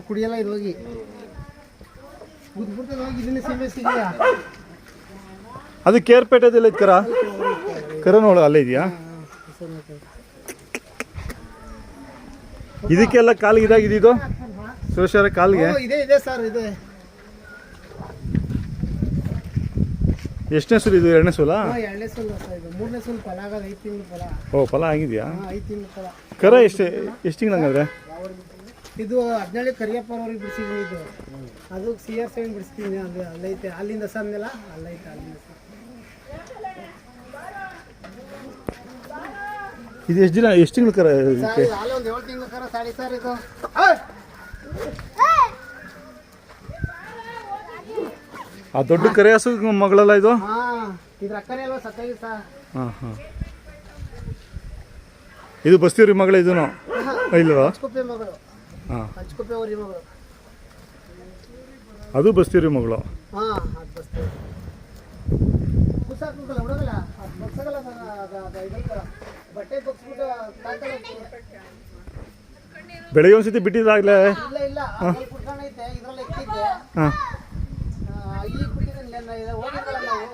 ಕುಡಿಯಲ್ಲ ಇದು ಹೋಗಿ ಗುದ್ಬಿಡ್ತದೆ ಹೋಗಿ ಇದನ್ನ ಸಿಗಲ್ಲ. ಅದು ಕೇರ್ಪೇಟೆದಲ್ಲ ಐತೆ ಕರನೋಳು ಅಲ್ಲೇ ಇದೆಯಾ? ಇದಕ್ಕೆಲ್ಲ ಕಾಲಿಗೆ ಇದಾಗಿದೆ ಇದು ಸುರೇಶರ ಕಾಲಿಗೆ ಇದೆ ಸರ್. ಇದೆ ಎಷ್ಟನೇ ಸೂಲು ಇದು? ಎರಡನೇ ಸೂಲ? ಎರಡನೇ ಸೂಲು ಸರ್. ಇದು ಮೂರನೇ ಸೂಲು ಫಲ ಆಗದ 5 ತಿಂಗಳು ಫಲ. ಓ ಫಲ ಆಗಿದೆಯಾ? 5 ತಿಂಗಳು ಫಲ. ಕರ ಎಷ್ಟು ತಿಂಗಳು ಹಂಗಾದ್ರೆ? ಇದು 17 ಕರಿಯಪ್ಪನವ್ರಿಗೆ ಬಿಡಿಸಿದ್ದೀನಿ. ಇದು ಅದು CR7 ಬಿಡಿಸ್ತೀನಿ. ಅದು ಅಲ್ಲೈತೆ, ಅಲ್ಲಿಂದ ಸನ್ನೆಲ್ಲ ಅಲ್ಲೈತೆ. ಅಲ್ಲಿಂದ ಇದು ಎಷ್ಟು ತಿಂಗಳು ಕರ? ಇದಕ್ಕೆ ಹಾಲು ಒಂದು 7 ತಿಂಗಳು ಕರ ಸಾಡಿ ಸರ್. ಇದು ಆ ದೊಡ್ಡ ಕರೆ ಹಸು ಮಗಳಲ್ಲ ಇದು? ಇದ್ರ ಅಕ್ಕನೇ ಅಲ್ವಾ ಸತ್ತಾಗಿ ಸರ್. ಹಾಂ ಇದು ಬಸ್ತಿವ್ರಿ ಮಗಳು ಇದೂ ಇಲ್ವಾ? ಹಂಚ್ಕೊಪ್ಪೆ ಮಗಳು. ಹಾಂ ಹಂಚ್ಕೊಪ್ಪೆ ಅವ್ರಿ ಮಗಳು. ಅದು ಬಸ್ತಿವ್ರಿ ಮಗಳು. ಅದು ಬಸ್ತೀವಿ ಕುಸಾಕಲ್ಲ ಹುಡುಗಲ್ಲ ಅದು ಬಗ್ಸಗಲ್ಲ ಇದಲ್ಲ ಬಟ್ಟೆ ಬಗ್ಸ್ಬಿಟ್ಟು ತಾಕಲ್ಲ. ಬೆಳಗ್ಗೆ ಒಂದ್ಸತಿ ಬಿಟ್ಟಿದ್ದಾಗಲೇ? ಇಲ್ಲ ಕುಡ್ಕೊಂಡು ಐತೆ ಇದ್ರಲ್ಲಿ ಎಕ್ಕಿದ್ದೆ. ಹಾಂ ಈಗ ಬಿಟ್ಟಿದ್ದೀನಿ. ಹೋಗಿದ್ದಲ್ಲ ನಾವು.